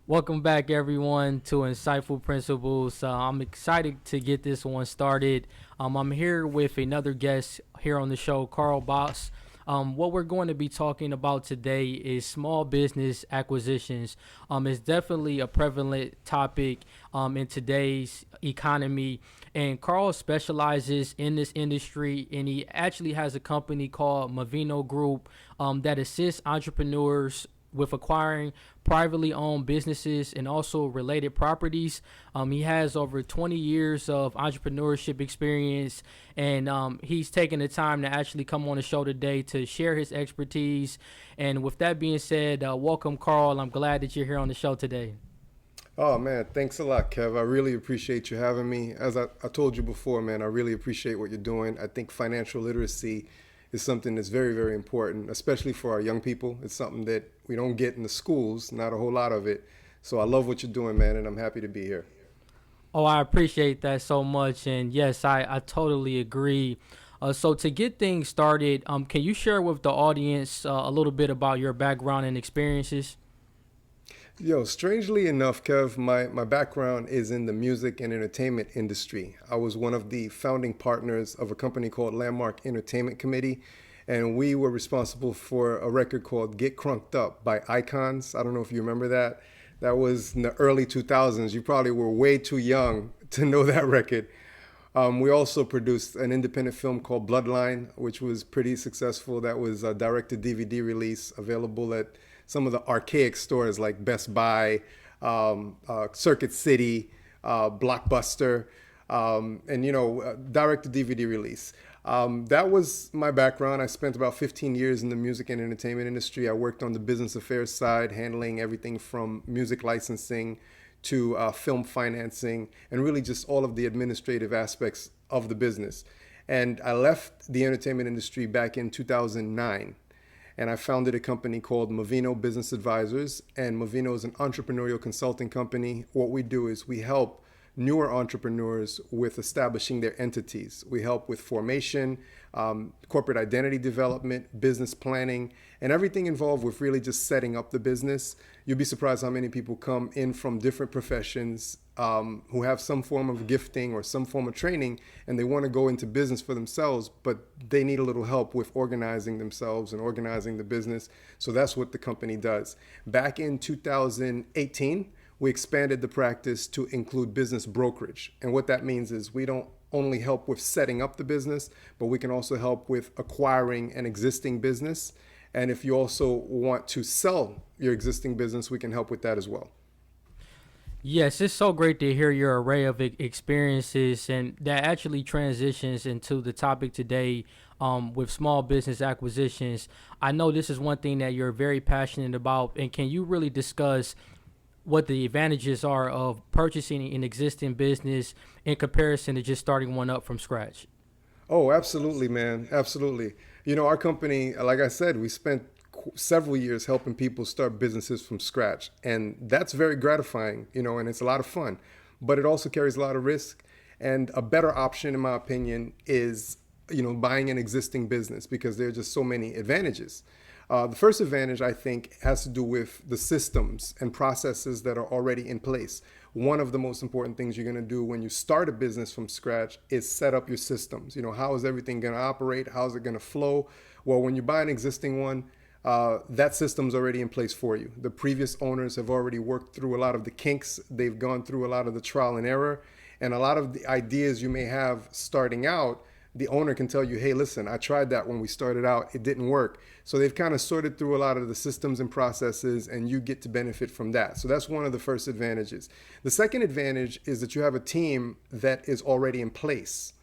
Welcome back, everyone, to Insightful Principles. I'm excited to get this one started. I'm here with another guest here on the show, Carl Bosse. What we're going to be talking about today is small business acquisitions. It's definitely a prevalent topic in today's economy. And Carl specializes in this industry, and he actually has a company called Movino Group that assists entrepreneurs with acquiring privately owned businesses and also related properties. He has over 20 years of entrepreneurship experience, and he's taken the time to actually come on the show today to share his expertise. And with that being said, welcome, Carl. I'm glad that you're here on the show today. Oh man, thanks a lot, Kev. I really appreciate you having me. As I told you before, man, I really appreciate what you're doing. I think financial literacy is something that's very, very important, especially for our young people. It's something that we don't get in the schools, not a whole lot of it. So I love what you're doing, man, and I'm happy to be here. Oh, I appreciate that so much. And yes, I totally agree. So to get things started, can you share with the audience a little bit about your background and experiences? Yo, strangely enough, Kev, my background is in the music and entertainment industry. I was one of the founding partners of a company called Landmark Entertainment Committee, and we were responsible for a record called Get Crunked Up by Icons. I don't know if you remember that. That was in the early 2000s. You probably were way too young to know that record. We also produced an independent film called Bloodline, which was pretty successful. That was a direct-to-DVD release available at some of the archaic stores like Best Buy, Circuit City, Blockbuster, and direct-to-DVD release. That was my background. I spent about 15 years in the music and entertainment industry. I worked on the business affairs side, handling everything from music licensing to film financing, and really just all of the administrative aspects of the business. And I left the entertainment industry back in 2009, and I founded a company called Movino Business Advisors. And Movino is an entrepreneurial consulting company. What we do is we help newer entrepreneurs with establishing their entities. We help with formation, corporate identity development, business planning, and everything involved with really just setting up the business. You'll be surprised how many people come in from different professions who have some form of gifting or some form of training, and they want to go into business for themselves, but they need a little help with organizing themselves and organizing the business. So that's what the company does. Back in 2018, we expanded the practice to include business brokerage. And what that means is we don't only help with setting up the business, but we can also help with acquiring an existing business. And if you also want to sell your existing business, we can help with that as well. Yes, it's so great to hear your array of experiences, and that actually transitions into the topic today with small business acquisitions. I know this is one thing that you're very passionate about, and can you really discuss what the advantages are of purchasing an existing business in comparison to just starting one up from scratch? Oh, absolutely, man. Absolutely. Our company, like I said, we spent several years helping people start businesses from scratch. And that's very gratifying, and it's a lot of fun. But it also carries a lot of risk. And a better option, in my opinion, is, buying an existing business because there are just so many advantages. The first advantage, I think, has to do with the systems and processes that are already in place. One of the most important things you're going to do when you start a business from scratch is set up your systems. How is everything going to operate? How is it going to flow? Well, when you buy an existing one, that system's already in place for you. The previous owners have already worked through a lot of the kinks. They've gone through a lot of the trial and error. And a lot of the ideas you may have starting out, the owner can tell you, hey, listen, I tried that when we started out. It didn't work. So they've kind of sorted through a lot of the systems and processes, and you get to benefit from that. So that's one of the first advantages. The second advantage is that you have a team that is already in place.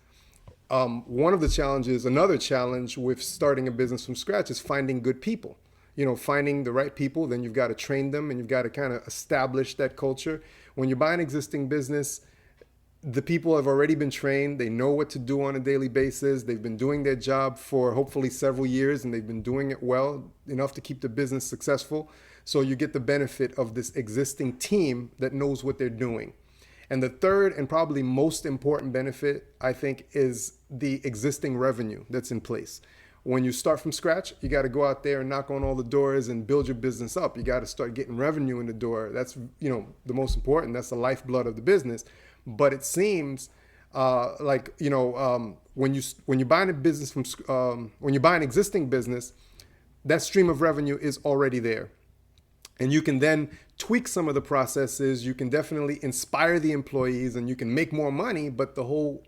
One of the challenges, another challenge with starting a business from scratch is finding good people. Finding the right people, then you've got to train them and you've got to kind of establish that culture. When you buy an existing business, the people have already been trained. They know what to do on a daily basis. They've been doing their job for hopefully several years, and they've been doing it well enough to keep the business successful. So you get the benefit of this existing team that knows what they're doing. And the third and probably most important benefit, I think, is the existing revenue that's in place. when you start from scratch, you got to go out there and knock on all the doors and build your business up. You got to start getting revenue in the door. That's, the most important. That's the lifeblood of the business. But it seems when you buy a business when you buy an existing business, that stream of revenue is already there. And you can then tweak some of the processes. You can definitely inspire the employees and you can make more money, but the whole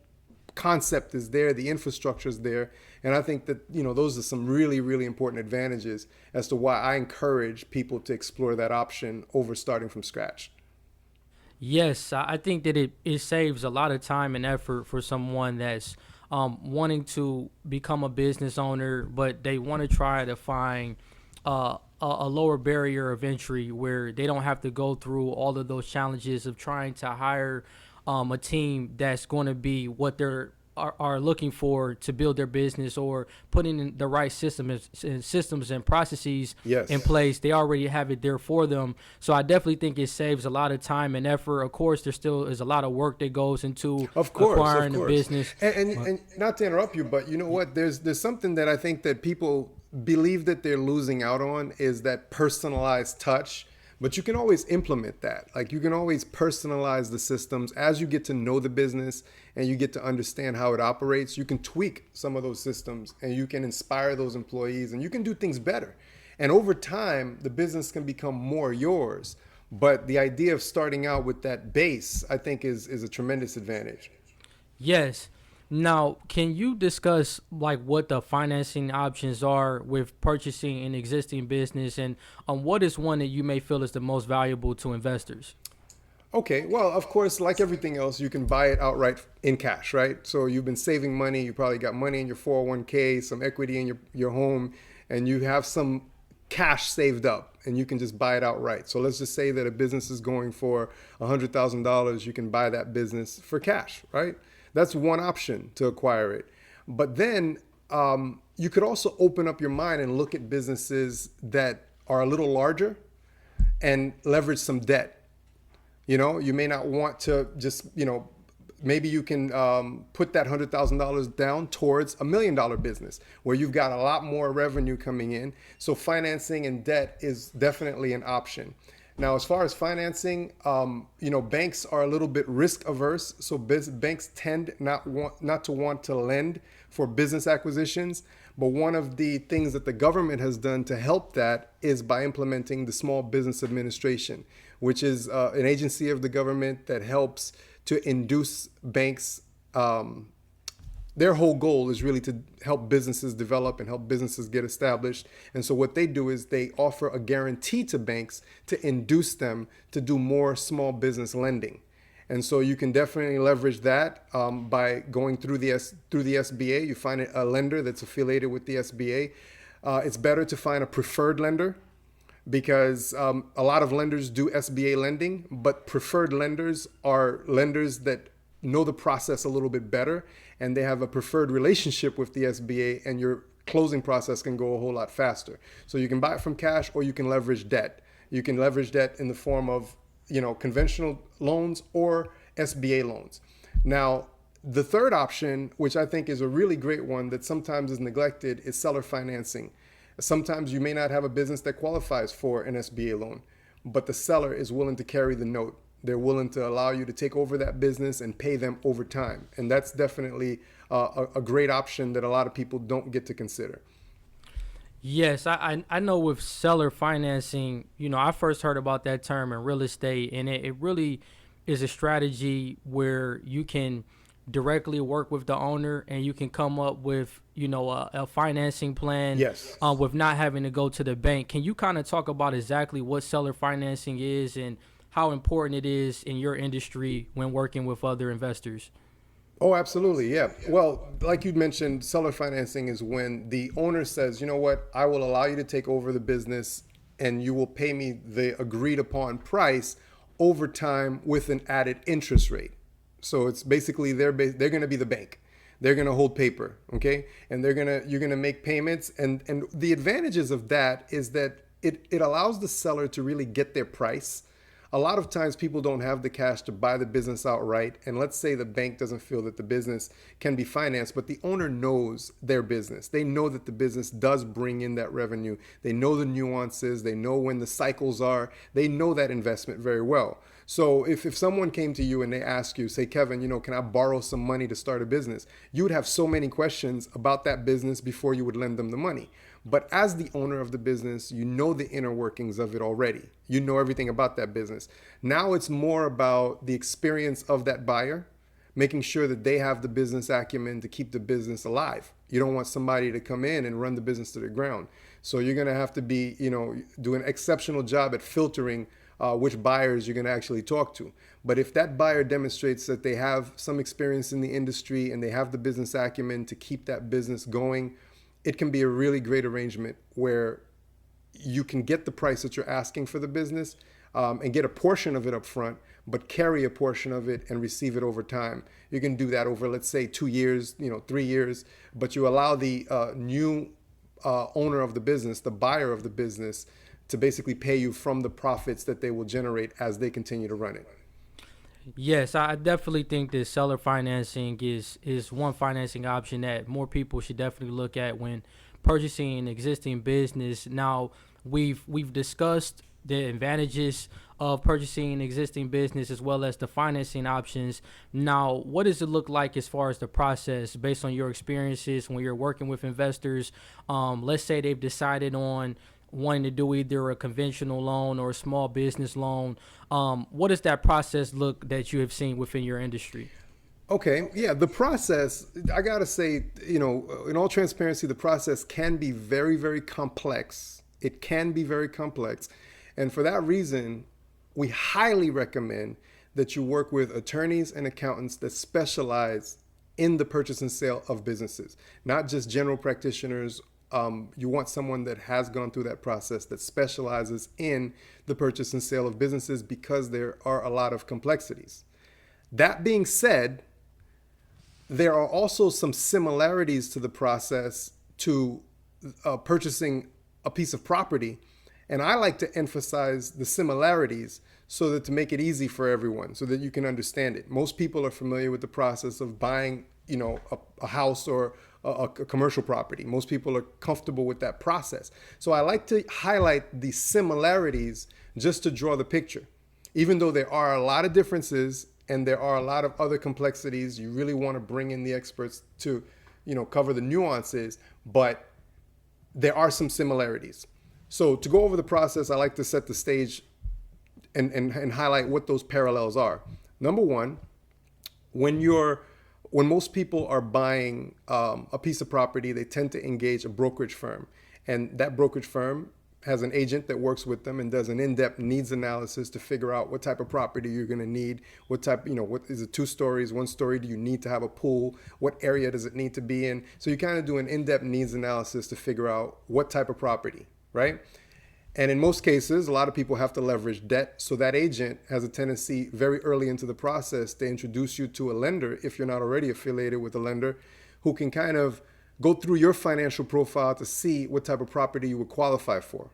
concept is there, the infrastructure is there. And I think that, those are some really, really important advantages as to why I encourage people to explore that option over starting from scratch. Yes, I think that it saves a lot of time and effort for someone that's wanting to become a business owner, but they want to try to find a lower barrier of entry where they don't have to go through all of those challenges of trying to hire a team that's going to be what they're are looking for to build their business, or putting in the right systems and processes in place. They already have it there for them. So I definitely think it saves a lot of time and effort. Of course, there still is a lot of work that goes into acquiring a business. And not to interrupt you, but you know what? There's something that I think that people believe that they're losing out on is that personalized touch. But you can always implement that. Like, you can always personalize the systems as you get to know the business and you get to understand how it operates. You can tweak some of those systems and you can inspire those employees and you can do things better. And over time, the business can become more yours. But the idea of starting out with that base, I think, is a tremendous advantage. Yes. Now, can you discuss what the financing options are with purchasing an existing business, and what is one that you may feel is the most valuable to investors? Okay, well, of course, like everything else, you can buy it outright in cash, right? So you've been saving money, you probably got money in your 401k, some equity in your home, and you have some cash saved up and you can just buy it outright. So let's just say that a business is going for $100,000, you can buy that business for cash, right? That's one option to acquire it. But then you could also open up your mind and look at businesses that are a little larger and leverage some debt. You may not want to just, maybe you can put that $100,000 down towards $1 million business where you've got a lot more revenue coming in. So financing and debt is definitely an option. Now, as far as financing, banks are a little bit risk averse. So banks tend not to want to lend for business acquisitions. But one of the things that the government has done to help that is by implementing the Small Business Administration, which is an agency of the government that helps to induce banks. Their whole goal is really to help businesses develop and help businesses get established. And so what they do is they offer a guarantee to banks to induce them to do more small business lending. And so you can definitely leverage that by going through the SBA. You find a lender that's affiliated with the SBA. It's better to find a preferred lender because a lot of lenders do SBA lending, but preferred lenders are lenders that know the process a little bit better and they have a preferred relationship with the SBA, and your closing process can go a whole lot faster. So you can buy it from cash or you can leverage debt. You can leverage debt in the form of conventional loans or SBA loans. Now, the third option, which I think is a really great one that sometimes is neglected, is seller financing. Sometimes you may not have a business that qualifies for an SBA loan, but the seller is willing to carry the note. They're willing to allow you to take over that business and pay them over time. And that's definitely a great option that a lot of people don't get to consider. Yes, I know with seller financing, I first heard about that term in real estate, and it really is a strategy where you can directly work with the owner and you can come up with, a financing plan. Yes. With not having to go to the bank. Can you kind of talk about exactly what seller financing is and how important it is in your industry when working with other investors? Oh, absolutely. Yeah. Well, like you mentioned, seller financing is when the owner says, you know what, I will allow you to take over the business and you will pay me the agreed upon price over time with an added interest rate. So it's basically they're going to be the bank. They're going to hold paper. Okay. And you're going to make payments. And the advantages of that is that it allows the seller to really get their price A lot of times people don't have the cash to buy the business outright. And let's say the bank doesn't feel that the business can be financed, but the owner knows their business. They know that the business does bring in that revenue. They know the nuances. They know when the cycles are. They know that investment very well. So if someone came to you and they ask you, say, Kevin, can I borrow some money to start a business? You would have so many questions about that business before you would lend them the money. But as the owner of the business, you know the inner workings of it already. You know everything about that business. Now it's more about the experience of that buyer, making sure that they have the business acumen to keep the business alive. You don't want somebody to come in and run the business to the ground. So you're going to have to be, do an exceptional job at filtering which buyers you're going to actually talk to. But if that buyer demonstrates that they have some experience in the industry and they have the business acumen to keep that business going, it can be a really great arrangement where you can get the price that you're asking for the business and get a portion of it up front, but carry a portion of it and receive it over time. You can do that over, let's say, 2 years, 3 years, but you allow the new owner of the business, the buyer of the business, to basically pay you from the profits that they will generate as they continue to run it. Yes, I definitely think that seller financing is one financing option that more people should definitely look at when purchasing an existing business. Now, we've discussed the advantages of purchasing an existing business as well as the financing options. Now, what does it look like as far as the process based on your experiences when you're working with investors? Let's say they've decided on wanting to do either a conventional loan or a small business loan. What does that process look that you have seen within your industry? Okay, yeah, the process, I gotta say, in all transparency, the process can be very, very complex. It can be very complex. And for that reason, we highly recommend that you work with attorneys and accountants that specialize in the purchase and sale of businesses, not just general practitioners. You want someone that has gone through that process, that specializes in the purchase and sale of businesses, because there are a lot of complexities. That being said, there are also some similarities to the process to purchasing a piece of property. And I like to emphasize the similarities so that to make it easy for everyone, so that you can understand it. Most people are familiar with the process of buying, a house or a commercial property. Most people are comfortable with that process. So I like to highlight the similarities just to draw the picture. Even though there are a lot of differences and there are a lot of other complexities, you really want to bring in the experts to, cover the nuances, but there are some similarities. So to go over the process, I like to set the stage and highlight what those parallels are. Number one, when most people are buying a piece of property, they tend to engage a brokerage firm. And that brokerage firm has an agent that works with them and does an in-depth needs analysis to figure out what type of property you're going to need, what type, what is it, 2 stories, 1 story, do you need to have a pool, what area does it need to be in? So you kind of do an in-depth needs analysis to figure out what type of property, right? And in most cases, a lot of people have to leverage debt. So that agent has a tendency very early into the process to introduce you to a lender, if you're not already affiliated with a lender, who can kind of go through your financial profile to see what type of property you would qualify for.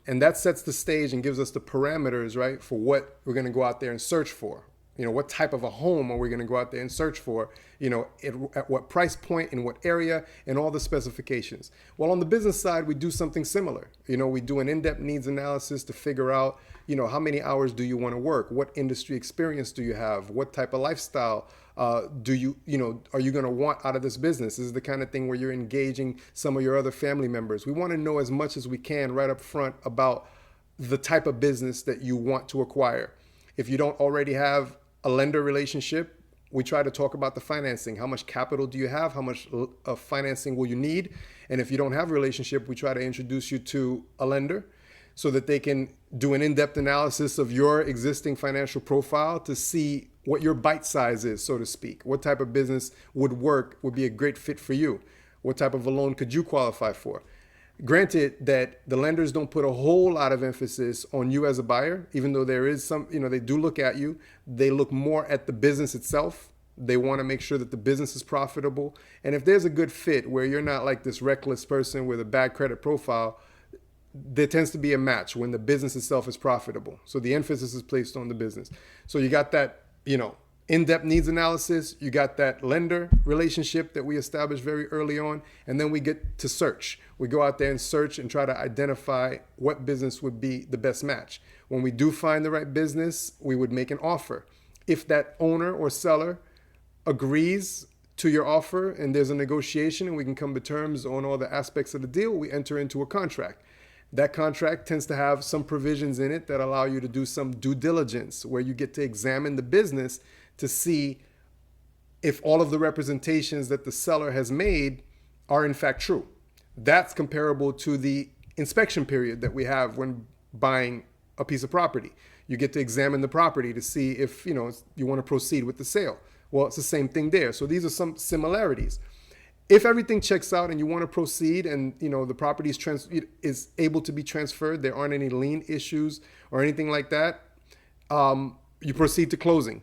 And that sets the stage and gives us the parameters, right, for what we're going to go out there and search for. What type of a home are we going to go out there and search for, at what price point, in what area, and all the specifications. Well, on the business side, we do something similar. We do an in-depth needs analysis to figure out, how many hours do you want to work? What industry experience do you have? What type of lifestyle are you going to want out of this business? This is the kind of thing where you're engaging some of your other family members. We want to know as much as we can right up front about the type of business that you want to acquire. If you don't already have a lender relationship, we try to talk about the financing. How much capital do you have? How much financing will you need? And if you don't have a relationship, we try to introduce you to a lender so that they can do an in-depth analysis of your existing financial profile to see what your bite size is, so to speak. What type of business would be a great fit for you? What type of a loan could you qualify for? Granted that the lenders don't put a whole lot of emphasis on you as a buyer, even though there is some, they do look at you. They look more at the business itself. They want to make sure that the business is profitable. And if there's a good fit where you're not like this reckless person with a bad credit profile, there tends to be a match when the business itself is profitable. So the emphasis is placed on the business. So you got that, in-depth needs analysis. You got that lender relationship that we established very early on. And then we get to search. We go out there and search and try to identify what business would be the best match. When we do find the right business, we would make an offer. If that owner or seller agrees to your offer and there's a negotiation and we can come to terms on all the aspects of the deal, we enter into a contract. That contract tends to have some provisions in it that allow you to do some due diligence, where you get to examine the business to see if all of the representations that the seller has made are in fact true. That's comparable to the inspection period that we have when buying a piece of property. You get to examine the property to see if you want to proceed with the sale. Well, it's the same thing there. So these are some similarities. If everything checks out and you want to proceed and the property is able to be transferred, there aren't any lien issues or anything like that, you proceed to closing,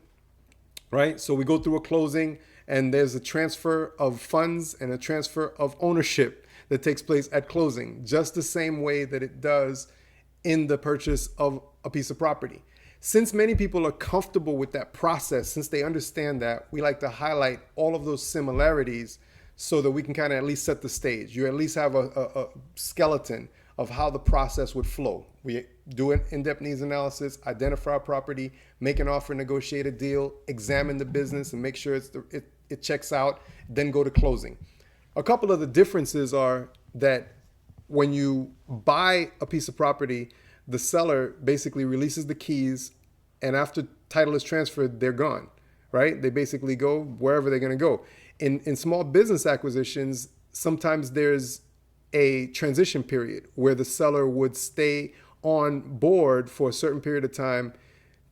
right? So we go through a closing and there's a transfer of funds and a transfer of ownership that takes place at closing, just the same way that it does in the purchase of a piece of property. Since many people are comfortable with that process, since they understand that, we like to highlight all of those similarities so that we can kind of at least set the stage. You at least have a skeleton of how the process would flow. We do an in-depth needs analysis, identify a property, make an offer, negotiate a deal, examine the business and make sure it checks out, then go to closing. A couple of the differences are that when you buy a piece of property, the seller basically releases the keys, and after title is transferred, they're gone, right? They basically go wherever they're going to go. In small business acquisitions, sometimes there's a transition period where the seller would stay on board for a certain period of time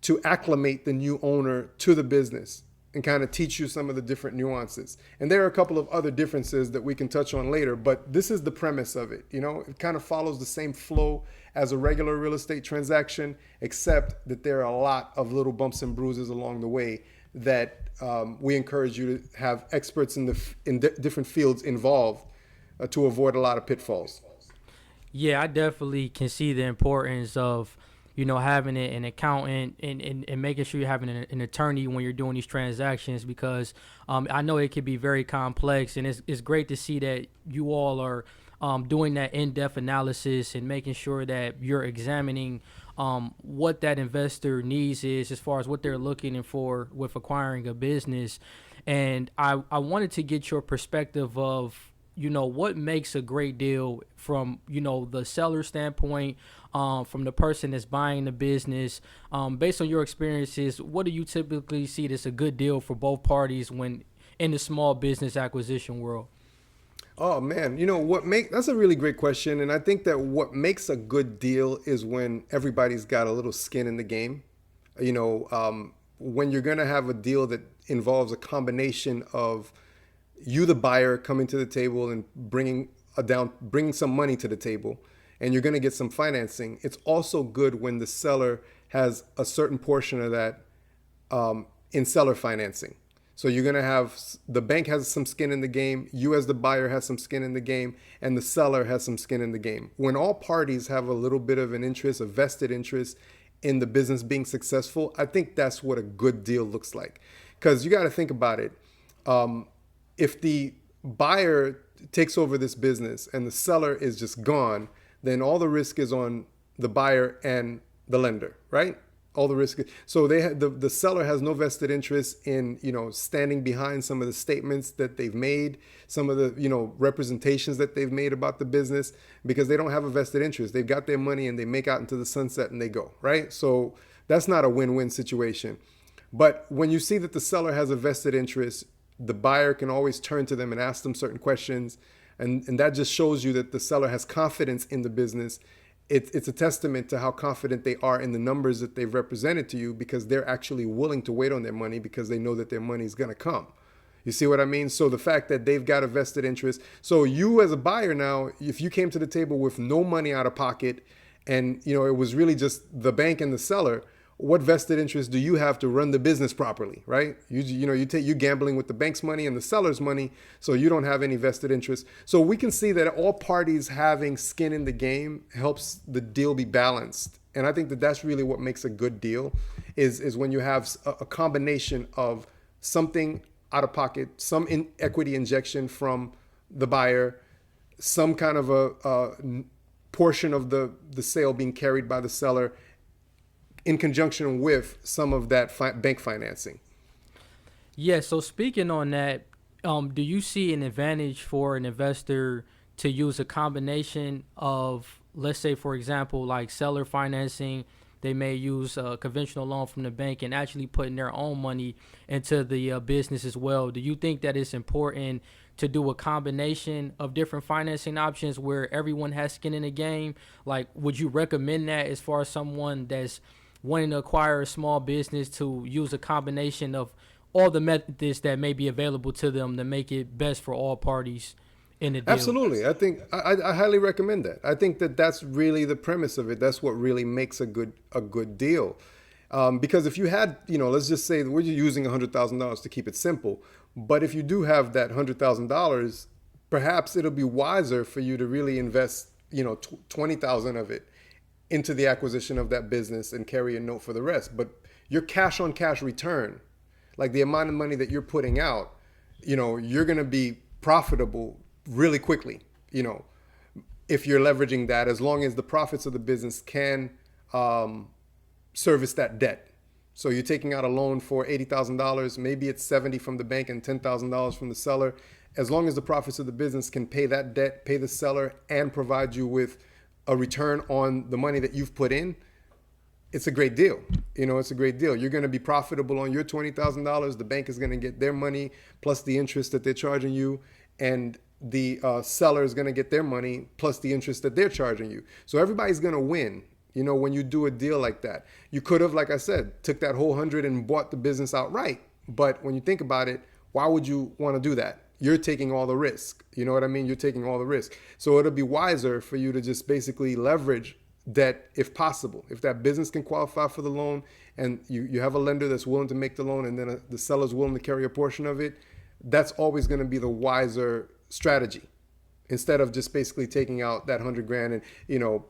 to acclimate the new owner to the business and kind of teach you some of the different nuances. And there are a couple of other differences that we can touch on later, but this is the premise of it. It kind of follows the same flow as a regular real estate transaction, except that there are a lot of little bumps and bruises along the way that we encourage you to have experts in different fields involved to avoid a lot of pitfalls. Yeah, I definitely can see the importance of having an accountant and making sure you're having an attorney when you're doing these transactions, because I know it can be very complex, and it's great to see that you all are doing that in-depth analysis and making sure that you're examining what that investor needs is as far as what they're looking for with acquiring a business. And I wanted to get your perspective of what makes a great deal from the seller standpoint, from the person that's buying the business. Based on your experiences, what do you typically see that's a good deal for both parties when in the small business acquisition world? Oh man, that's a really great question. And I think that what makes a good deal is when everybody's got a little skin in the game. When you're going to have a deal that involves a combination of you, the buyer, coming to the table and bringing some money to the table, and you're going to get some financing. It's also good when the seller has a certain portion of that in seller financing. So you're going to have, the bank has some skin in the game, you as the buyer has some skin in the game, and the seller has some skin in the game. When all parties have a little bit of an interest, a vested interest in the business being successful, I think that's what a good deal looks like. Because you got to think about it. If the buyer takes over this business and the seller is just gone, then all the risk is on the buyer and the lender, right? All the risk. So the seller has no vested interest in, standing behind some of the statements that they've made, some of the, representations that they've made about the business, because they don't have a vested interest. They've got their money and they make out into the sunset and they go, right? So that's not a win-win situation. But when you see that the seller has a vested interest, the buyer can always turn to them and ask them certain questions. And that just shows you that the seller has confidence in the business. It's a testament to how confident they are in the numbers that they've represented to you, because they're actually willing to wait on their money because they know that their money is going to come. You see what I mean? So the fact that they've got a vested interest. So you as a buyer now, if you came to the table with no money out of pocket and, it was really just the bank and the seller, what vested interest do you have to run the business properly, right? You're gambling with the bank's money and the seller's money, so you don't have any vested interest. So we can see that all parties having skin in the game helps the deal be balanced. And I think that that's really what makes a good deal is when you have a combination of something out of pocket, some equity injection from the buyer, some kind of a portion of the sale being carried by the seller in conjunction with some of that bank financing. Yeah, so speaking on that, do you see an advantage for an investor to use a combination of, let's say, for example, like seller financing? They may use a conventional loan from the bank and actually putting their own money into the business as well. Do you think that it's important to do a combination of different financing options where everyone has skin in the game? Like, would you recommend that as far as someone that's wanting to acquire a small business to use a combination of all the methods that may be available to them to make it best for all parties in the deal? Absolutely. I think I highly recommend that. I think that that's really the premise of it. That's what really makes a good deal. Because if you had, let's just say we're using $100,000 to keep it simple. But if you do have that $100,000, perhaps it'll be wiser for you to really invest, 20,000 of it into the acquisition of that business and carry a note for the rest. But your cash on cash return, like the amount of money that you're putting out, you're going to be profitable really quickly, if you're leveraging that, as long as the profits of the business can service that debt. So you're taking out a loan for $80,000, maybe it's 70 from the bank and $10,000 from the seller. As long as the profits of the business can pay that debt, pay the seller, and provide you with a return on the money that you've put in, it's a great deal. It's a great deal. You're going to be profitable on your $20,000. The bank is going to get their money plus the interest that they're charging you, and the seller is going to get their money plus the interest that they're charging you. So everybody's going to win. When you do a deal like that, you could have, like I said, took that whole 100 and bought the business outright. But when you think about it, why would you want to do that? You're taking all the risk. You know what I mean? You're taking all the risk. So it'll be wiser for you to just basically leverage debt if possible. If that business can qualify for the loan and you have a lender that's willing to make the loan and then the seller's willing to carry a portion of it, that's always going to be the wiser strategy, instead of just basically taking out that 100 grand and,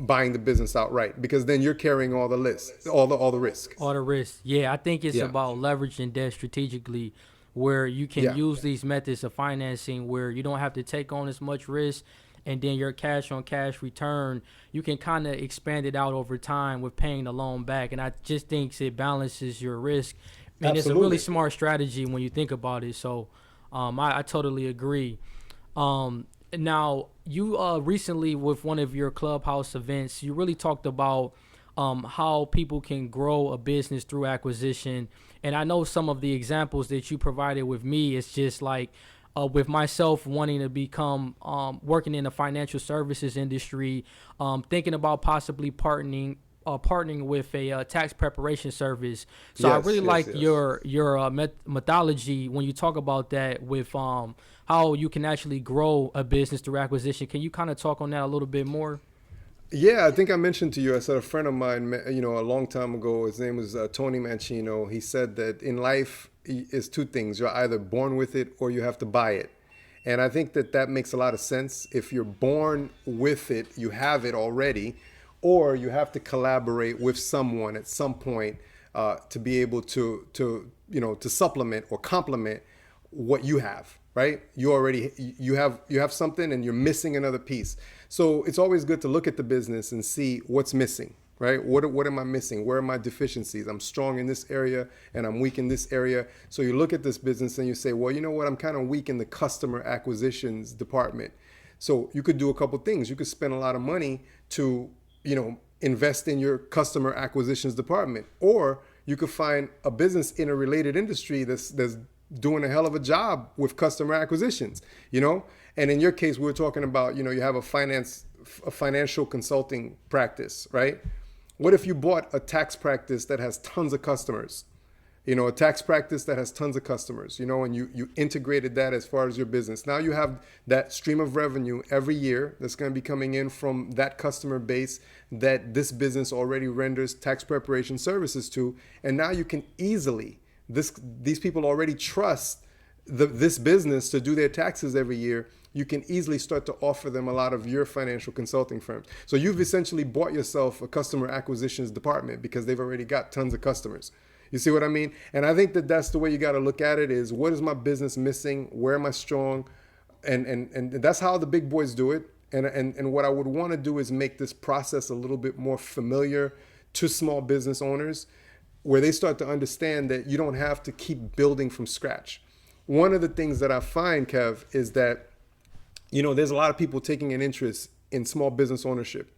buying the business outright, because then you're carrying all the risk. All the risk. Yeah, I think it's about leveraging debt strategically, where you can use these methods of financing where you don't have to take on as much risk, and then your cash on cash return, you can kind of expand it out over time with paying the loan back. And I just think it balances your risk. And it's a really smart strategy when you think about it. So I totally agree. Now, you recently, with one of your Clubhouse events, you really talked about how people can grow a business through acquisition. And I know some of the examples that you provided with me, it's just like with myself wanting to become working in the financial services industry, thinking about possibly partnering with a tax preparation service. So I really like your methodology when you talk about that with how you can actually grow a business through acquisition. Can you kind of talk on that a little bit more? Yeah, I think I mentioned to you, I said a friend of mine, a long time ago, his name was Tony Mancino. He said that in life is two things. You're either born with it or you have to buy it. And I think that makes a lot of sense. If you're born with it, you have it already, or you have to collaborate with someone at some point to be able to supplement or complement what you have, right? You have something and you're missing another piece. So it's always good to look at the business and see what's missing, right? What am I missing? Where are my deficiencies? I'm strong in this area and I'm weak in this area. So you look at this business and you say, well, you know what? I'm kind of weak in the customer acquisitions department. So you could do a couple things. You could spend a lot of money to invest in your customer acquisitions department, or you could find a business in a related industry that's doing a hell of a job with customer acquisitions, And in your case, we were talking about, you have a financial consulting practice, right? What if you bought a tax practice that has tons of customers? a tax practice that has tons of customers, and you integrated that as far as your business. Now you have that stream of revenue every year that's going to be coming in from that customer base that this business already renders tax preparation services to. And now you can easily, these people already trust this business to do their taxes every year. You can easily start to offer them a lot of your financial consulting firms. So you've essentially bought yourself a customer acquisitions department because they've already got tons of customers. You see what I mean? And I think that that's the way you got to look at it is, what is my business missing? Where am I strong? And that's how the big boys do it. And what I would want to do is make this process a little bit more familiar to small business owners, where they start to understand that you don't have to keep building from scratch. One of the things that I find, Kev, is that there's a lot of people taking an interest in small business ownership.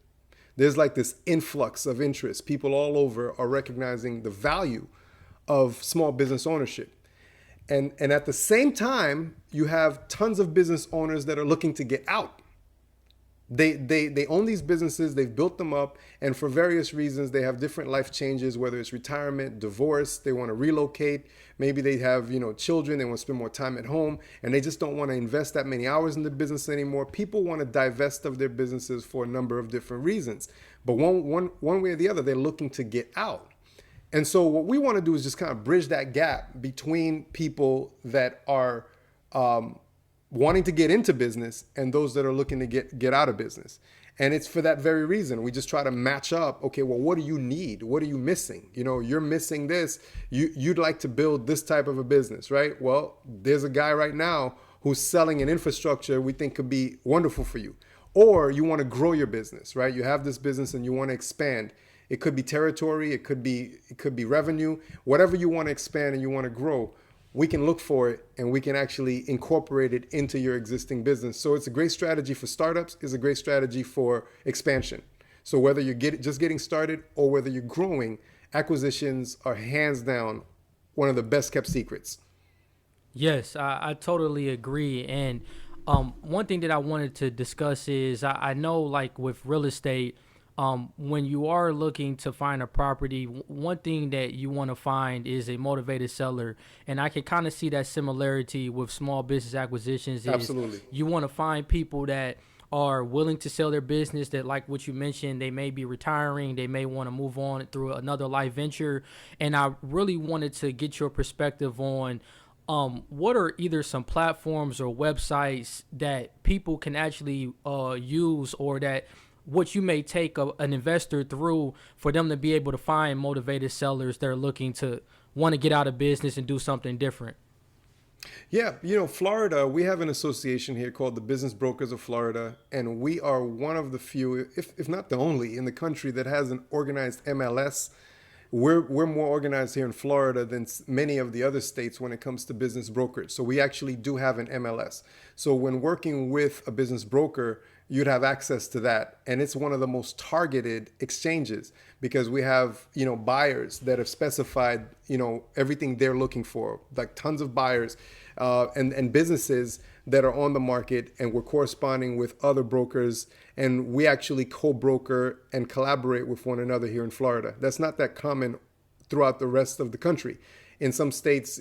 There's like this influx of interest. People all over are recognizing the value of small business ownership. And at the same time, you have tons of business owners that are looking to get out. They own these businesses, they've built them up, and for various reasons, they have different life changes, whether it's retirement, divorce, they want to relocate. Maybe they have, children, they want to spend more time at home, and they just don't want to invest that many hours in the business anymore. People want to divest of their businesses for a number of different reasons. But one way or the other, they're looking to get out. And so what we want to do is just kind of bridge that gap between people that are wanting to get into business and those that are looking to get out of business. And it's for that very reason. We just try to match up. Okay, well, what do you need? What are you missing? You're missing this. You'd like to build this type of a business, right? Well, there's a guy right now who's selling an infrastructure we think could be wonderful for you. Or you want to grow your business, right? You have this business and you want to expand. It could be territory, it could be revenue, whatever you want to expand and you want to grow. We can look for it and we can actually incorporate it into your existing business. So it's a great strategy for startups, it's a great strategy for expansion. So whether you're just getting started or whether you're growing, acquisitions are hands down one of the best kept secrets. Yes, I totally agree. And one thing that I wanted to discuss is I know, like with real estate, when you are looking to find a property, one thing that you want to find is a motivated seller. And I can kind of see that similarity with small business acquisitions. Is Absolutely. You want to find people that are willing to sell their business, that, like what you mentioned, they may be retiring, they may want to move on through another life venture. And I really wanted to get your perspective on what are either some platforms or websites that people can actually use, or that what you may take an investor through for them to be able to find motivated sellers that are looking to want to get out of business and do something different. Yeah, Florida, we have an association here called the Business Brokers of Florida, and we are one of the few, if not the only, in the country that has an organized MLS. We're more organized here in Florida than many of the other states when it comes to business brokers. So we actually do have an MLS. So when working with a business broker, you'd have access to that. And it's one of the most targeted exchanges because we have, buyers that have specified, everything they're looking for, like tons of buyers and businesses that are on the market, and we're corresponding with other brokers, and we actually co-broker and collaborate with one another here in Florida. That's not that common throughout the rest of the country. In some states,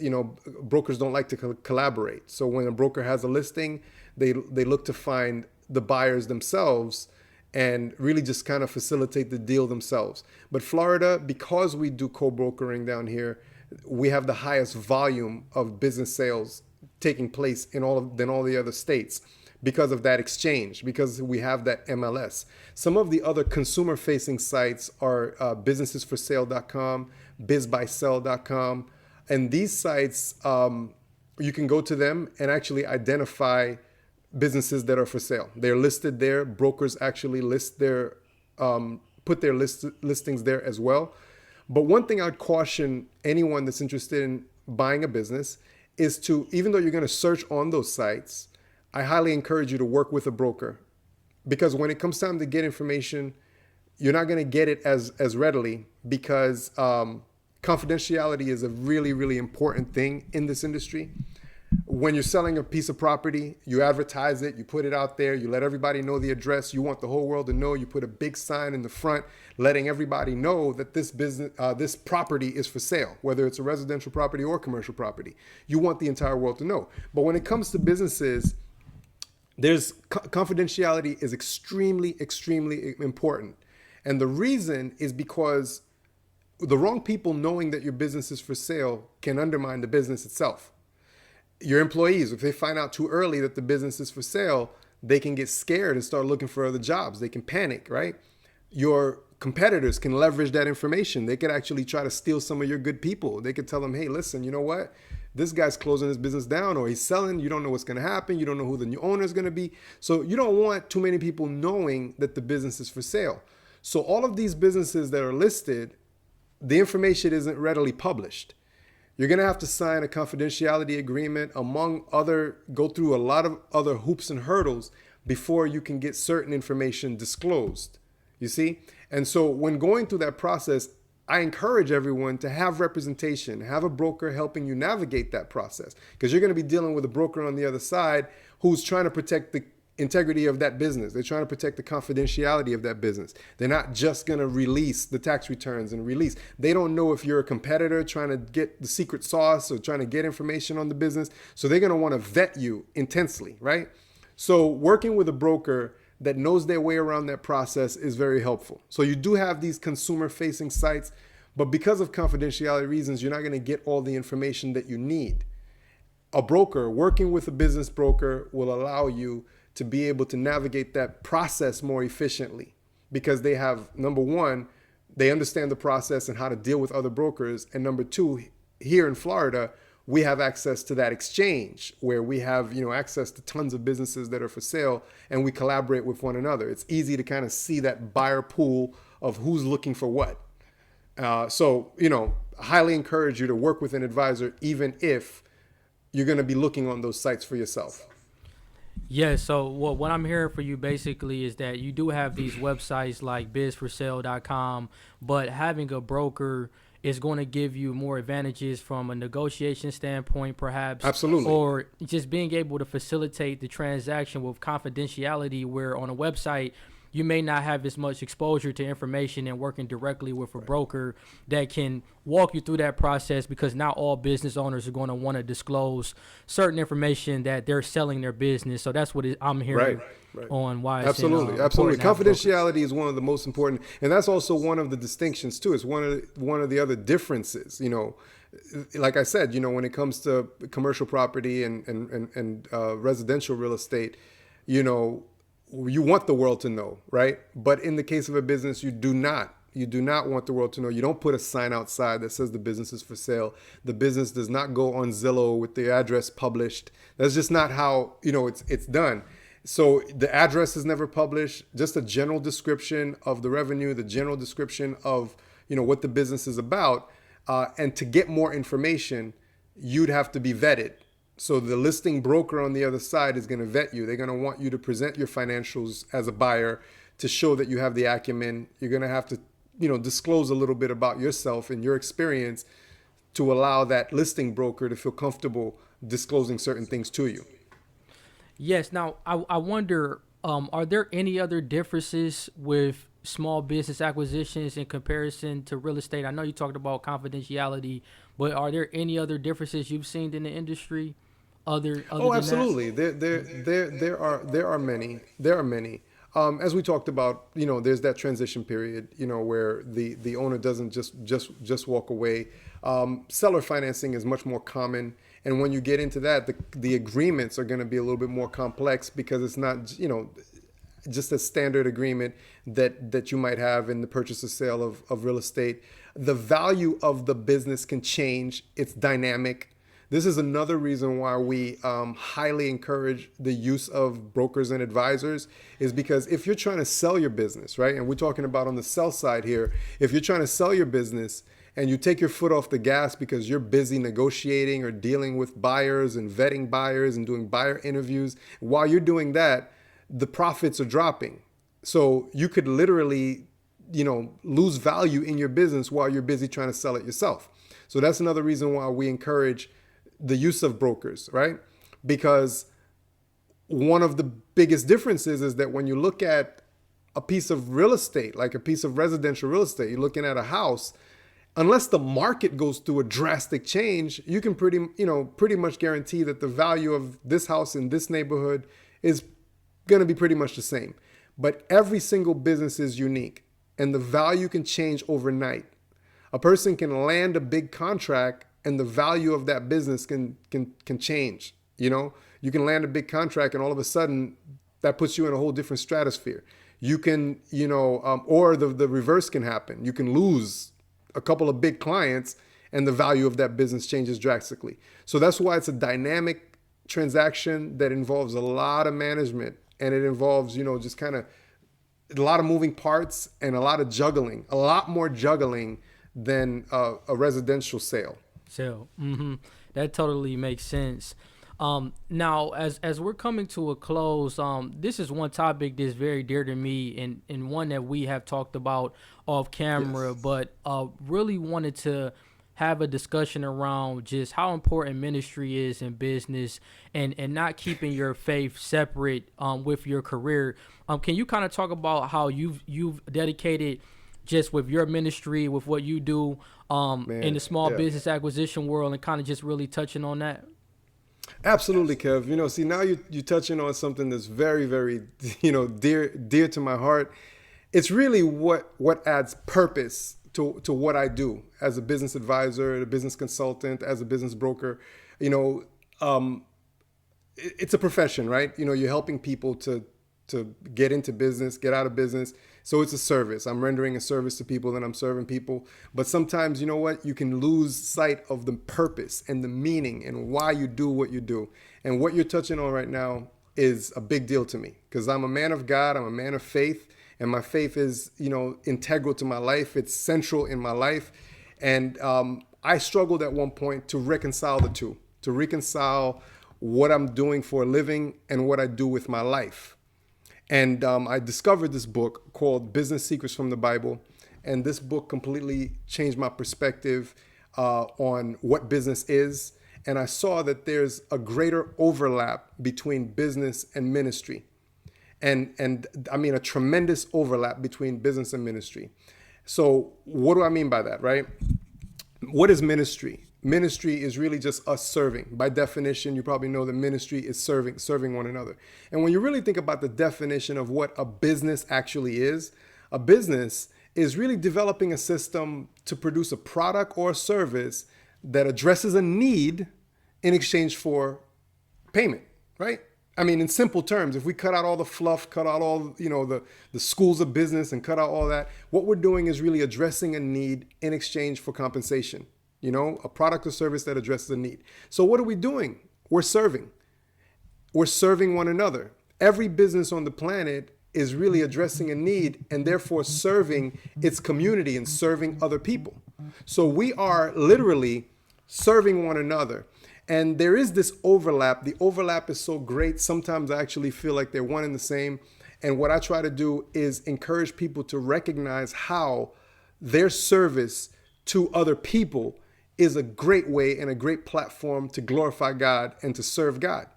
brokers don't like to collaborate. So when a broker has a listing, they look to find the buyers themselves and really just kind of facilitate the deal themselves. But Florida, because we do co-brokering down here, we have the highest volume of business sales taking place than all the other states because of that exchange, because we have that MLS. Some of the other consumer-facing sites are businessesforsale.com, bizbuysell.com, and these sites, you can go to them and actually identify businesses that are for sale. They're listed there. Brokers actually list their put their listings there as well. But one thing I'd caution anyone that's interested in buying a business is to, even though you're going to search on those sites, I highly encourage you to work with a broker, because when it comes time to get information, you're not going to get it as readily, because confidentiality is a really, really important thing in this industry. When you're selling a piece of property, you advertise it, you put it out there, you let everybody know the address. You want the whole world to know. You put a big sign in the front, letting everybody know that this property is for sale, whether it's a residential property or commercial property. You want the entire world to know. But when it comes to businesses, there's confidentiality is extremely, extremely important. And the reason is because the wrong people knowing that your business is for sale can undermine the business itself. Your employees, if they find out too early that the business is for sale, they can get scared and start looking for other jobs. They can panic, right? Your competitors can leverage that information. They could actually try to steal some of your good people. They could tell them, hey, listen, you know what? This guy's closing his business down, or he's selling. You don't know what's going to happen. You don't know who the new owner is going to be. So you don't want too many people knowing that the business is for sale. So all of these businesses that are listed, the information isn't readily published. You're going to have to sign a confidentiality agreement, go through a lot of other hoops and hurdles before you can get certain information disclosed. You see? And so when going through that process, I encourage everyone to have representation, have a broker helping you navigate that process, because you're going to be dealing with a broker on the other side who's trying to protect the integrity of that business. They're trying to protect the confidentiality of that business. They're not just going to release the tax returns and release. They don't know if you're a competitor trying to get the secret sauce or trying to get information on the business. So they're going to want to vet you intensely, right? So working with a broker that knows their way around that process is very helpful. So you do have these consumer facing sites, but because of confidentiality reasons, you're not going to get all the information that you need. A broker, working with a business broker, will allow you to be able to navigate that process more efficiently, because they have, number one, they understand the process and how to deal with other brokers. And number two, here in Florida, we have access to that exchange where we have, access to tons of businesses that are for sale, and we collaborate with one another. It's easy to kind of see that buyer pool of who's looking for what. So, highly encourage you to work with an advisor, even if you're going to be looking on those sites for yourself. Yeah, so what I'm hearing for you basically is that you do have these websites like bizforsale.com, but having a broker is going to give you more advantages from a negotiation standpoint, perhaps. Absolutely. Or just being able to facilitate the transaction with confidentiality, where on a website, you may not have as much exposure to information, and working directly with a broker that can walk you through that process, because not all business owners are going to want to disclose certain information that they're selling their business. So that's what I'm hearing on why it's absolutely. Confidentiality is one of the most important, and that's also one of the distinctions too. It's one of the other differences. Like I said, when it comes to commercial property and residential real estate, you want the world to know, right? But in the case of a business, you do not want the world to know. You don't put a sign outside that says the business is for sale. The business does not go on Zillow with the address published. That's just not how, it's done. So the address is never published, just a general description of the revenue, the general description of, what the business is about. And to get more information, you'd have to be vetted. So the listing broker on the other side is going to vet you. They're going to want you to present your financials as a buyer to show that you have the acumen. You're going to have to, disclose a little bit about yourself and your experience to allow that listing broker to feel comfortable disclosing certain things to you. Yes. Now, I wonder, are there any other differences with small business acquisitions in comparison to real estate? I know you talked about confidentiality, but are there any other differences you've seen in the industry? Other absolutely. There are many. As we talked about, there's that transition period, where the owner doesn't just walk away. Seller financing is much more common, and when you get into that, the agreements are going to be a little bit more complex, because it's not just a standard agreement that you might have in the purchase or sale of real estate. The value of the business can change. It's dynamic. This is another reason why we highly encourage the use of brokers and advisors, is because if you're trying to sell your business, right, and we're talking about on the sell side here, if you're trying to sell your business and you take your foot off the gas because you're busy negotiating or dealing with buyers and vetting buyers and doing buyer interviews, while you're doing that, the profits are dropping. So you could literally, lose value in your business while you're busy trying to sell it yourself. So that's another reason why we encourage the use of brokers, right? because one of the biggest differences is that when you look at a piece of real estate, like a piece of residential real estate, you're looking at a house, unless the market goes through a drastic change, you can pretty much guarantee that the value of this house in this neighborhood is going to be pretty much the same. But every single business is unique, and the value can change overnight. A person can land a big contract and the value of that business can change. You can land a big contract and all of a sudden that puts you in a whole different stratosphere. You can, or the reverse can happen. You can lose a couple of big clients and the value of that business changes drastically. So that's why it's a dynamic transaction that involves a lot of management, and it involves, just kind of a lot of moving parts and a lot of juggling, a lot more juggling than a residential sale. That totally makes sense. Now, as we're coming to a close, this is one topic that's very dear to me, and one that we have talked about off camera, yes. But really wanted to have a discussion around just how important ministry is in business, and not keeping your faith separate with your career. Can you kind of talk about how you've dedicated just with your ministry, with what you do in the small business acquisition world, and kind of just really touching on that? Absolutely, Kev. See, now you're touching on something that's very, very, dear to my heart. It's really what adds purpose to what I do as a business advisor, a business consultant, as a business broker. It's a profession, right? You're helping people to get into business, get out of business. So it's a service. I'm rendering a service to people, and I'm serving people. But sometimes, you can lose sight of the purpose and the meaning and why you do what you do. And what you're touching on right now is a big deal to me, because I'm a man of God. I'm a man of faith, and my faith is, integral to my life. It's central in my life. And I struggled at one point to reconcile the two, to reconcile what I'm doing for a living and what I do with my life. And I discovered this book called Business Secrets from the Bible. And this book completely changed my perspective on what business is. And I saw that there's a greater overlap between business and ministry. And I mean, a tremendous overlap between business and ministry. So what do I mean by that, right? What is ministry? Ministry is really just us serving. By definition, you probably know that ministry is serving one another. And when you really think about the definition of what a business actually is, a business is really developing a system to produce a product or a service that addresses a need in exchange for payment, right? I mean, in simple terms, if we cut out all the fluff, cut out all, the schools of business and cut out all that, what we're doing is really addressing a need in exchange for compensation. A product or service that addresses a need. So what are we doing? We're serving. We're serving one another. Every business on the planet is really addressing a need and therefore serving its community and serving other people. So we are literally serving one another. And there is this overlap. The overlap is so great. Sometimes I actually feel like they're one and the same. And what I try to do is encourage people to recognize how their service to other people is a great way and a great platform to glorify God and to serve God.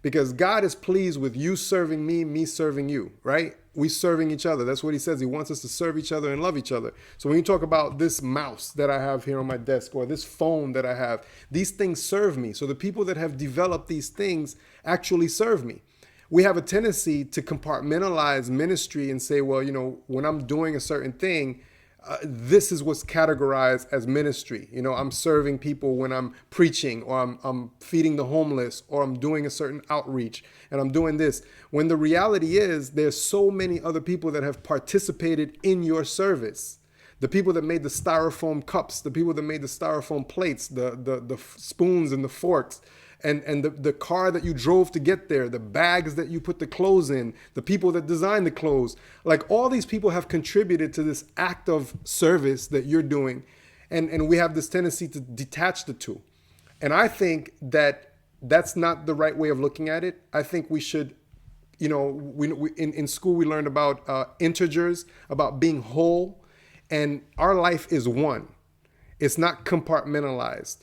Because God is pleased with you serving me serving you, right? We serving each other. That's what he says. He wants us to serve each other and love each other. So when you talk about this mouse that I have here on my desk or this phone that I have, these things serve me. So the people that have developed these things actually serve me. We have a tendency to compartmentalize ministry and say, well, when I'm doing a certain thing, this is what's categorized as ministry. I'm serving people when I'm preaching, or I'm feeding the homeless, or I'm doing a certain outreach, and I'm doing this. When the reality is there's so many other people that have participated in your service. The people that made the styrofoam cups, the people that made the styrofoam plates, the spoons and the forks, and the car that you drove to get there, the bags that you put the clothes in, the people that designed the clothes. Like, all these people have contributed to this act of service that you're doing. And we have this tendency to detach the two. And I think that that's not the right way of looking at it. I think we should, in school we learned about integers, about being whole. And our life is one. It's not compartmentalized.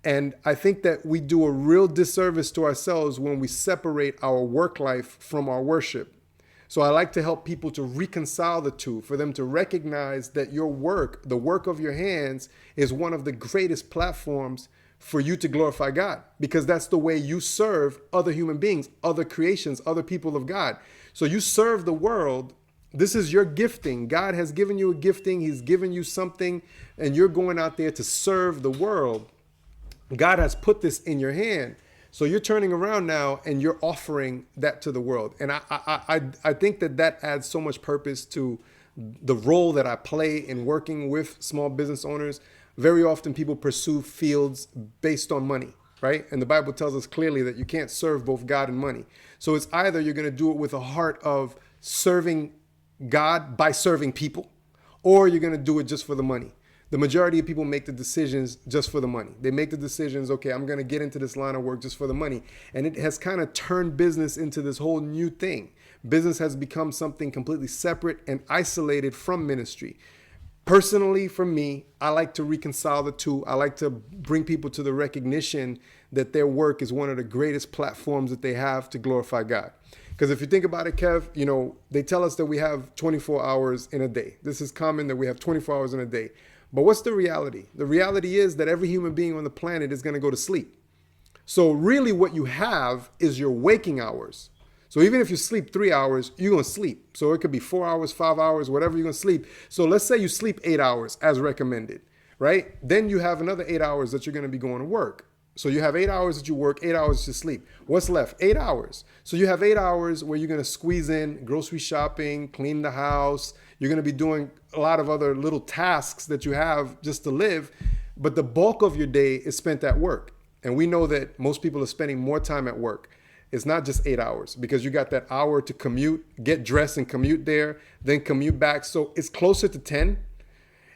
And I think that we do a real disservice to ourselves when we separate our work life from our worship. So I like to help people to reconcile the two, for them to recognize that your work, the work of your hands, is one of the greatest platforms for you to glorify God, because that's the way you serve other human beings, other creations, other people of God. So you serve the world. This is your gifting. God has given you a gifting. He's given you something, and you're going out there to serve the world. God has put this in your hand. So you're turning around now and you're offering that to the world. And I think that adds so much purpose to the role that I play in working with small business owners. Very often people pursue fields based on money, right? And the Bible tells us clearly that you can't serve both God and money. So it's either you're going to do it with a heart of serving God by serving people, or you're going to do it just for the money. The majority of people make the decisions just for the money. They make the decisions, okay, I'm going to get into this line of work just for the money. And it has kind of turned business into this whole new thing. Business has become something completely separate and isolated from ministry. Personally, for me, I like to reconcile the two. I like to bring people to the recognition that their work is one of the greatest platforms that they have to glorify God. Because if you think about it, Kev, you know, they tell us that we have 24 hours in a day. This is common, that we have 24 hours in a day. But what's the reality? The reality is that every human being on the planet is going to go to sleep. So really what you have is your waking hours. So even if you sleep 3 hours, you're going to sleep. So it could be 4 hours, 5 hours, whatever you're going to sleep. So let's say you sleep 8 hours as recommended, right? Then you have another 8 hours that you're going to be going to work. So you have 8 hours that you work, 8 hours to sleep. What's left? 8 hours. So you have 8 hours where you're going to squeeze in grocery shopping, clean the house. You're going to be doing a lot of other little tasks that you have just to live. But the bulk of your day is spent at work. And we know that most people are spending more time at work. It's not just 8 hours, because you got that hour to commute, get dressed and commute there, then commute back. So it's closer to 10.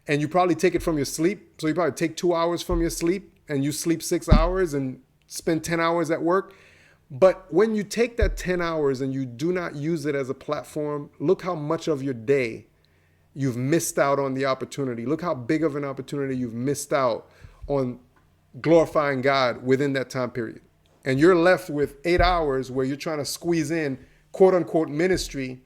And you probably take it from your sleep. So you probably take 2 hours from your sleep, and you sleep 6 hours and spend 10 hours at work. But when you take that 10 hours and you do not use it as a platform, look how much of your day you've missed out on the opportunity. Look how big of an opportunity you've missed out on glorifying God within that time period. And you're left with 8 hours where you're trying to squeeze in quote unquote ministry,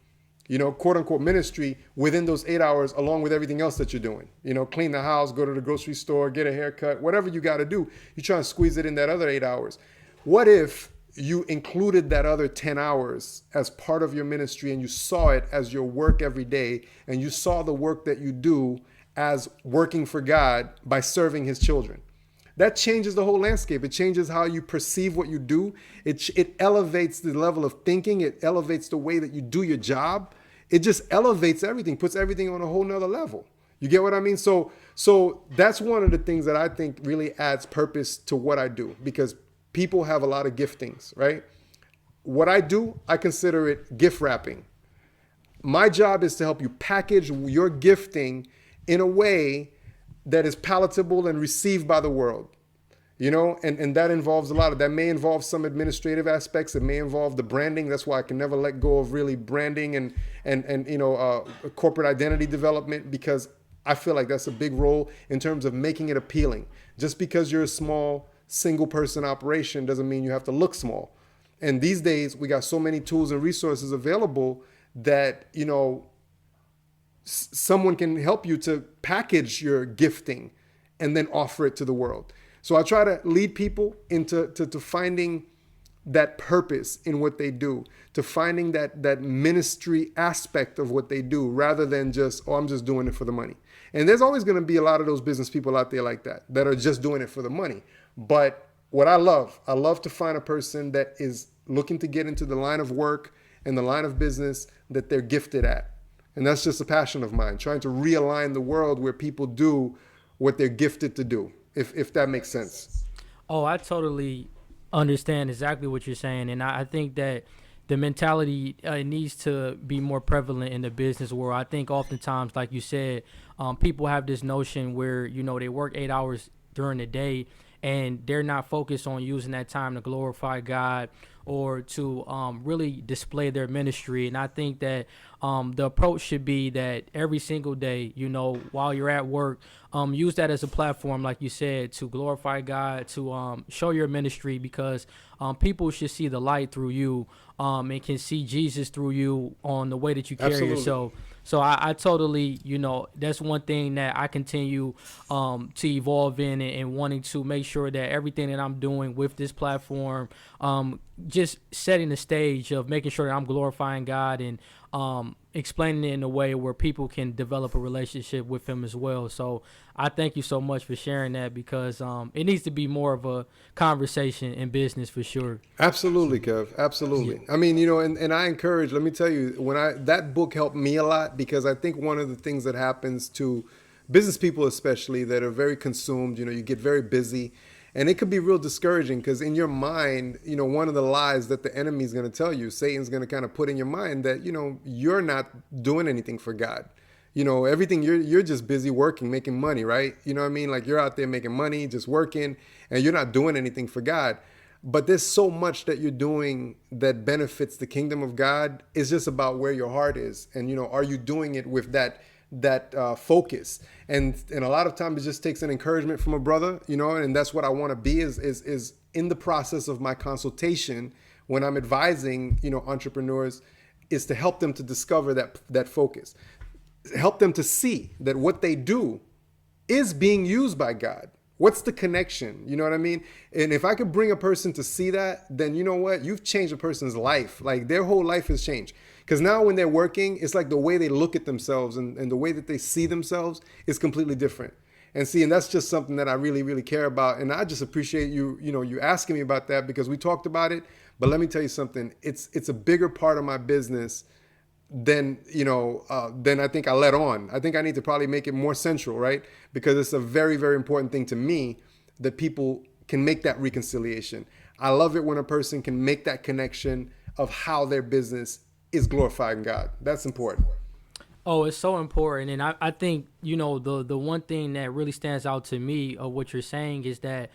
quote unquote ministry within those 8 hours, along with everything else that you're doing. Clean the house, go to the grocery store, get a haircut, whatever you got to do. You're trying to squeeze it in that other 8 hours. What if you included that other 10 hours as part of your ministry, and you saw it as your work every day, and you saw the work that you do as working for God by serving his children? That changes the whole landscape. It changes how you perceive what you do. It elevates the level of thinking. It elevates the way that you do your job. It just elevates everything, puts everything on a whole nother level. You get what I mean? So that's one of the things that I think really adds purpose to what I do, because people have a lot of giftings, right? What I do, I consider it gift wrapping. My job is to help you package your gifting in a way that is palatable and received by the world, and that involves a lot of, that may involve some administrative aspects. It may involve the branding. That's why I can never let go of really branding and corporate identity development, because I feel like that's a big role in terms of making it appealing. Just because you're a small single person operation doesn't mean you have to look small. And these days we got so many tools and resources available that, someone can help you to package your gifting and then offer it to the world. So I try to lead people into to finding that purpose in what they do, to finding that ministry aspect of what they do, rather than just, I'm just doing it for the money. And there's always going to be a lot of those business people out there like that are just doing it for the money. But what I love to find a person that is looking to get into the line of work and the line of business that they're gifted at. And that's just a passion of mine, trying to realign the world where people do what they're gifted to do, if that makes sense. Oh, I totally understand exactly what you're saying. And I think that the mentality needs to be more prevalent in the business world. I think oftentimes, like you said, people have this notion where, they work 8 hours during the day, and they're not focused on using that time to glorify God or to really display their ministry. And I think that the approach should be that every single day, while you're at work, use that as a platform, like you said, to glorify God, to show your ministry, because people should see the light through you and can see Jesus through you on the way that you carry Absolutely. yourself. So I totally, that's one thing that I continue to evolve in, and wanting to make sure that everything that I'm doing with this platform, just setting the stage of making sure that I'm glorifying God and explaining it in a way where people can develop a relationship with him as well. So I thank you so much for sharing that, because it needs to be more of a conversation in business for sure. Absolutely, Kev. Absolutely. Yeah. I mean, and I encourage, let me tell you, that book helped me a lot, because I think one of the things that happens to business people, especially that are very consumed, you get very busy, and it could be real discouraging, because in your mind, one of the lies that the enemy is going to tell you, Satan's going to kind of put in your mind that, you're not doing anything for God. Everything, you're just busy working, making money, right? You know what I mean? Like, you're out there making money, just working, and you're not doing anything for God. But there's so much that you're doing that benefits the kingdom of God. It's just about where your heart is, and are you doing it with that focus? And a lot of times it just takes an encouragement from a brother, and that's what I want to be is in the process of my consultation when I'm advising entrepreneurs, is to help them to discover that focus, help them to see that what they do is being used by God. What's the connection? You know what I mean? And if I could bring a person to see that, then you know what? You've changed a person's life. Like, their whole life has changed. Because now when they're working, it's like the way they look at themselves and the way that they see themselves is completely different. And that's just something that I really, really care about. And I just appreciate you asking me about that, because we talked about it. But let me tell you something. It's a bigger part of my business than I think I let on. I think I need to probably make it more central, right? Because it's a very, very important thing to me that people can make that reconciliation. I love it when a person can make that connection of how their business is glorifying God. That's important. Oh, it's so important. And I think, the one thing that really stands out to me of what you're saying is that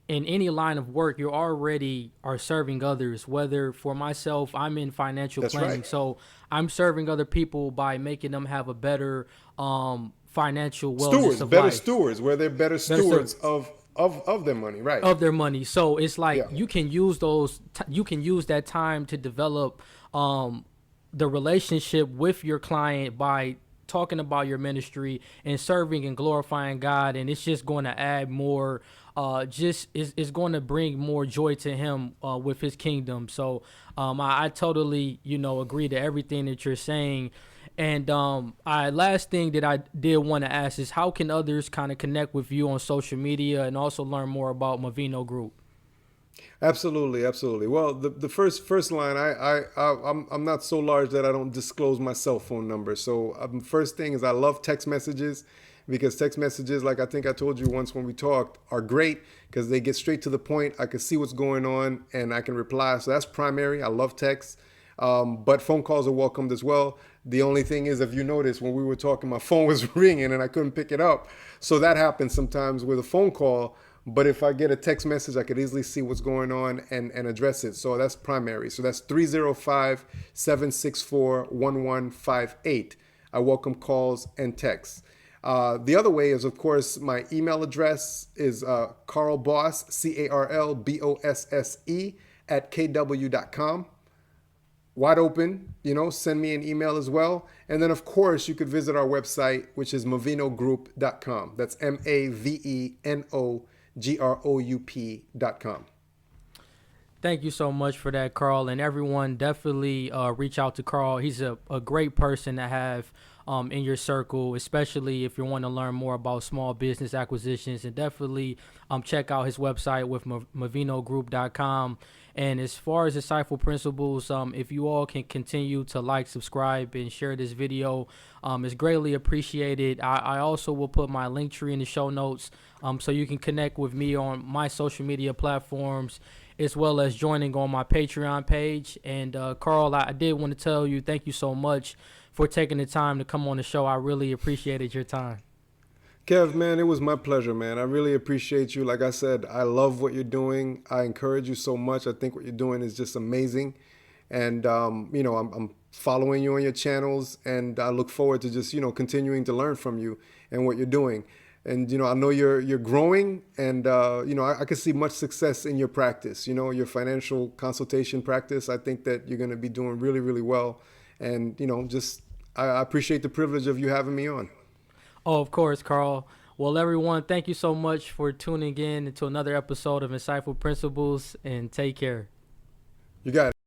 in any line of work, you already are serving others. Whether, for myself, I'm in financial That's planning. right. So I'm serving other people by making them have a better financial wellness Stewards, of better life. stewards, where they're better stewards of their money, right? Of their money. So it's like, Yeah. you can use you can use that time to develop the relationship with your client by talking about your ministry and serving and glorifying God. And it's just going to add more, it's going to bring more joy to him with his kingdom. So I totally, agree to everything that you're saying. And last thing that I did want to ask is, how can others kind of connect with you on social media and also learn more about Movino Group? Absolutely, absolutely. Well, the first line, I'm not so large that I don't disclose my cell phone number. So first thing is, I love text messages, because text messages, like I think I told you once when we talked, are great because they get straight to the point. I can see what's going on and I can reply. So that's primary. I love text. But phone calls are welcomed as well. The only thing is, if you notice, when we were talking, my phone was ringing and I couldn't pick it up. So that happens sometimes with a phone call. But if I get a text message, I could easily see what's going on and address it. So that's primary. So that's 305-764-1158. I welcome calls and texts. The other way is, of course, my email address is Carl Bosse, CarlBosse @kw.com. Wide open, send me an email as well. And then, of course, you could visit our website, which is mavinogroup.com. That's MAVENOGROUP.com. Thank you so much for that, Carl. And everyone, definitely reach out to Carl. He's a great person to have in your circle, especially if you want to learn more about small business acquisitions. And definitely check out his website with mavinogroup.com. And as far as Disciple Principles, if you all can continue to like, subscribe, and share this video, it's greatly appreciated. I also will put my link tree in the show notes so you can connect with me on my social media platforms, as well as joining on my Patreon page. And Carl, I did want to tell you, thank you so much for taking the time to come on the show. I really appreciated your time. Kev, man, it was my pleasure, man. I really appreciate you. Like I said, I love what you're doing. I encourage you so much. I think what you're doing is just amazing. And, I'm following you on your channels, and I look forward to just, continuing to learn from you and what you're doing. And, I know you're growing, and, I can see much success in your practice, your financial consultation practice. I think that you're going to be doing really, really well. And, I appreciate the privilege of you having me on. Oh, of course, Carl. Well, everyone, thank you so much for tuning in to another episode of Insightful Principles, and take care. You got it.